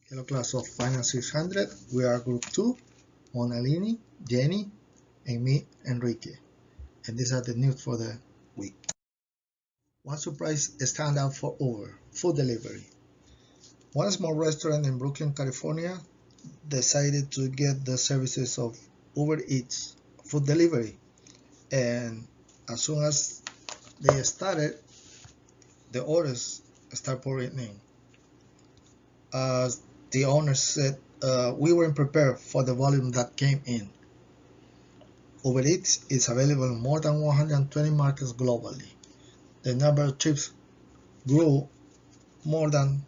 Hello class of Finance 600, we are group 2, Monalini, Jenny, and me, Enrique. And these are the news for the week. One surprise stand out for Uber, food delivery. One small restaurant in Brooklyn, California decided to get the services of Uber Eats, food delivery. And as soon as they started, the orders start pouring in. As the owner said, we weren't prepared for the volume that came in. Uber Eats is available in more than 120 markets globally. The number of trips grew more than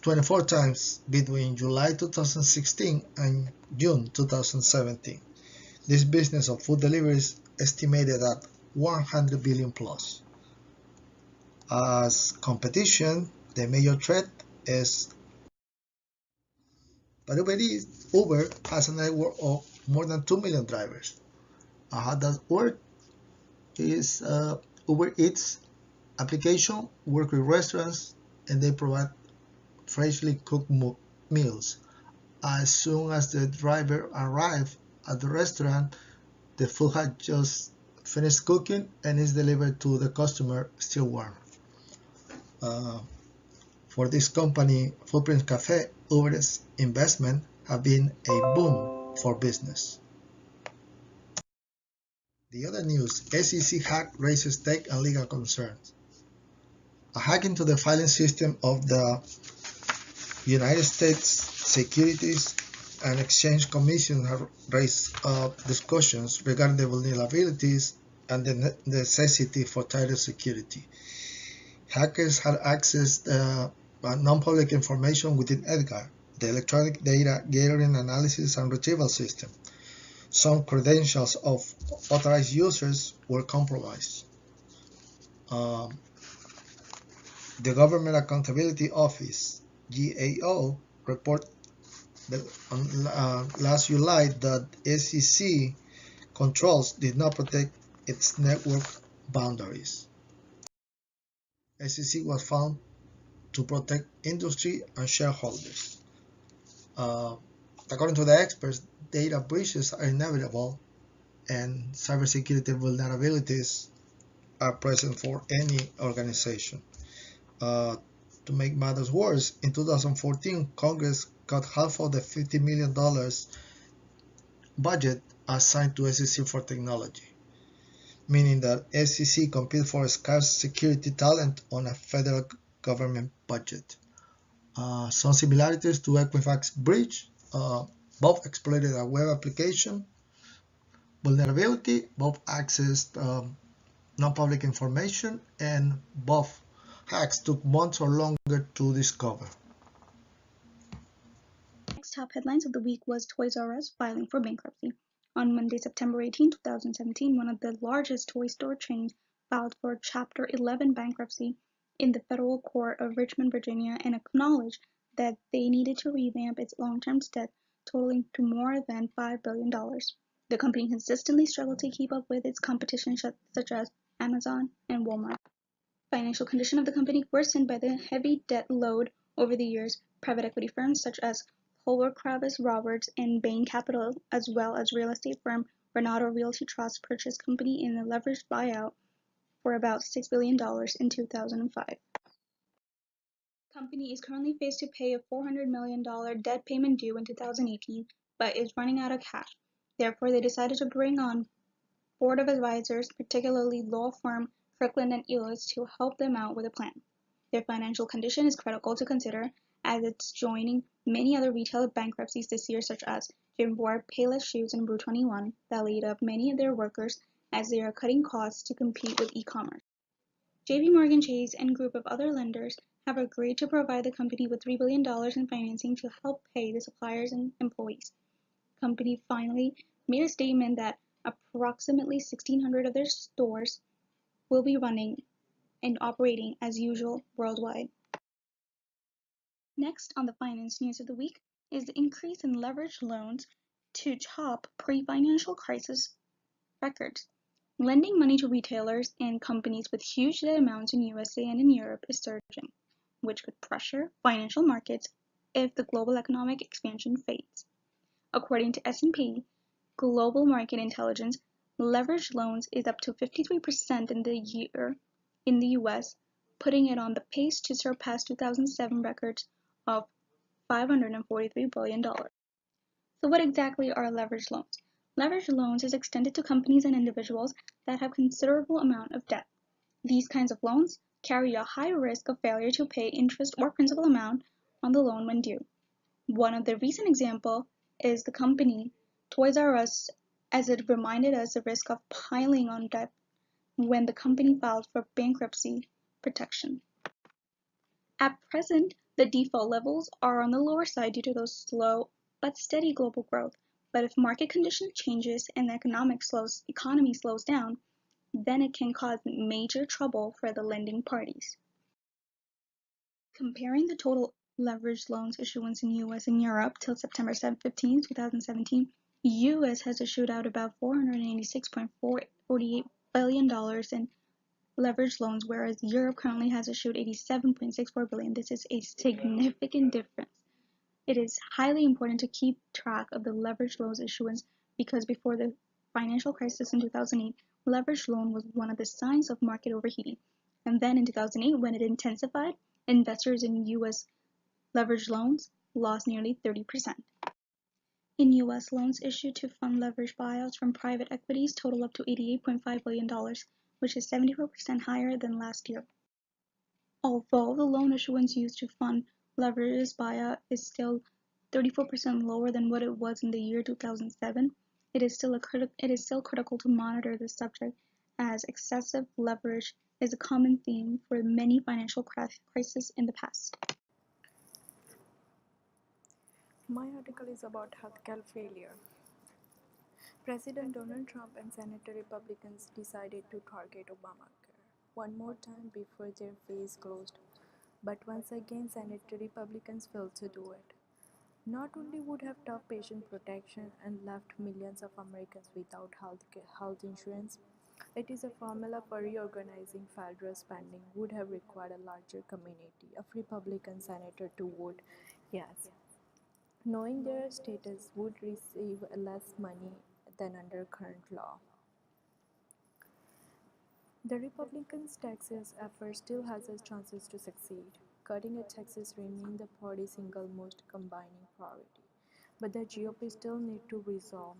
24 times between July 2016 and June 2017. This business of food delivery is estimated at 100 billion plus. As competition, the major threat is but Uber has a network of more than 2 million drivers. How does it work? Is Uber Eats application work with restaurants and they provide freshly cooked meals. As soon as the driver arrives at the restaurant, the food has just finished cooking and is delivered to the customer still warm. For this company, Footprint Cafe, Uber's investment have been a boom for business. The other news, SEC hack raises tech and legal concerns. A hack into the filing system of the United States Securities and Exchange Commission have raised discussions regarding the vulnerabilities and the necessity for tighter security. Hackers had accessed non-public information within EDGAR, the Electronic Data Gathering Analysis and Retrieval System. Some credentials of authorized users were compromised. The Government Accountability Office, GAO, reported last July that SEC controls did not protect its network boundaries. SEC was found to protect industry and shareholders. According to the experts, data breaches are inevitable and cybersecurity vulnerabilities are present for any organization. To make matters worse, in 2014, Congress cut half of the $50 million budget assigned to SEC for technology, meaning that SEC competes for scarce security talent on a federal government budget. Some similarities to Equifax breach, both exploited a web application vulnerability, both accessed non-public information, and both hacks took months or longer to discover. Next top headlines of the week was Toys R Us filing for bankruptcy. On Monday, September 18, 2017, one of the largest toy store chains filed for Chapter 11 bankruptcy in the federal court of Richmond, Virginia, and acknowledged that they needed to revamp its long-term debt totaling to more than $5 billion. The company consistently struggled to keep up with its competition such as Amazon and Walmart. Financial condition of the company worsened by the heavy debt load over the years. Private equity firms such as Howard Kravis Roberts and Bain Capital, as well as real estate firm Renato Realty Trust, purchased company in a leveraged buyout for about $6 billion in 2005. The company is currently faced to pay a $400 million debt payment due in 2018, but is running out of cash. Therefore, they decided to bring on board of advisors, particularly law firm Kirkland & Ellis, to help them out with a plan. Their financial condition is critical to consider, as it's joining many other retail bankruptcies this year, such as Jim Ward, Payless Shoes, and Brew21, that laid up many of their workers as they are cutting costs to compete with e-commerce. JP Morgan Chase and a group of other lenders have agreed to provide the company with $3 billion in financing to help pay the suppliers and employees. The company finally made a statement that approximately 1,600 of their stores will be running and operating as usual worldwide. Next on the finance news of the week is the increase in leveraged loans to top pre-financial crisis records. Lending money to retailers and companies with huge debt amounts in USA and in Europe is surging, which could pressure financial markets if the global economic expansion fades. According to S&P Global Market Intelligence, leveraged loans is up to 53% in the year in the US, putting it on the pace to surpass 2007 records of $543 billion. So what exactly are leveraged loans? Leveraged loans is extended to companies and individuals that have considerable amount of debt. These kinds of loans carry a high risk of failure to pay interest or principal amount on the loan when due. One of the recent examples is the company Toys R Us, as it reminded us the risk of piling on debt when the company filed for bankruptcy protection. At present, the default levels are on the lower side due to the slow but steady global growth. But if market condition changes and the economy slows down, then it can cause major trouble for the lending parties. Comparing the total leveraged loans issuance in US and Europe till September 15, 2017, US has issued out about $486.48 billion in leveraged loans, whereas Europe currently has issued $87.64 billion. This is a significant difference. It is highly important to keep track of the leveraged loans issuance because before the financial crisis in 2008, leveraged loan was one of the signs of market overheating. And then in 2008, when it intensified, investors in US leveraged loans lost nearly 30%. In US, loans issued to fund leveraged buyouts from private equities total up to $88.5 billion, which is 74% higher than last year. Although the loan issuance used to fund leveraged buyout is still 34% lower than what it was in the year 2007, it is still critical to monitor this subject, as excessive leverage is a common theme for many financial crises in the past. My article is about healthcare failure. President Donald Trump and Senator Republicans decided to target Obamacare one more time before their phase closed. But once again, Senator Republicans failed to do it. Not only would have tough patient protection and left millions of Americans without health insurance, it is a formula for reorganizing federal spending would have required a larger community of Republican senators to vote yes, knowing their status would receive less money than under current law. The Republicans' taxes effort still has its chances to succeed. Cutting taxes remains the party's single most combining priority, but the GOP still need to resolve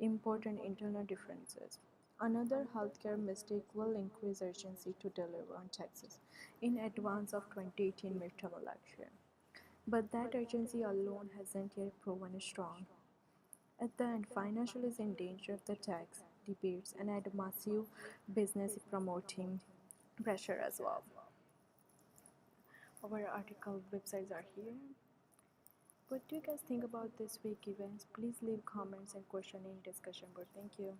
important internal differences. Another healthcare mistake will increase urgency to deliver on taxes in advance of 2018 midterm election. But that urgency alone hasn't yet proven strong. At the end, financial is in danger of the tax debates and add massive business promoting pressure as well. Our article websites are here. What do you guys think about this week events? Please leave comments and question in discussion board. Thank you.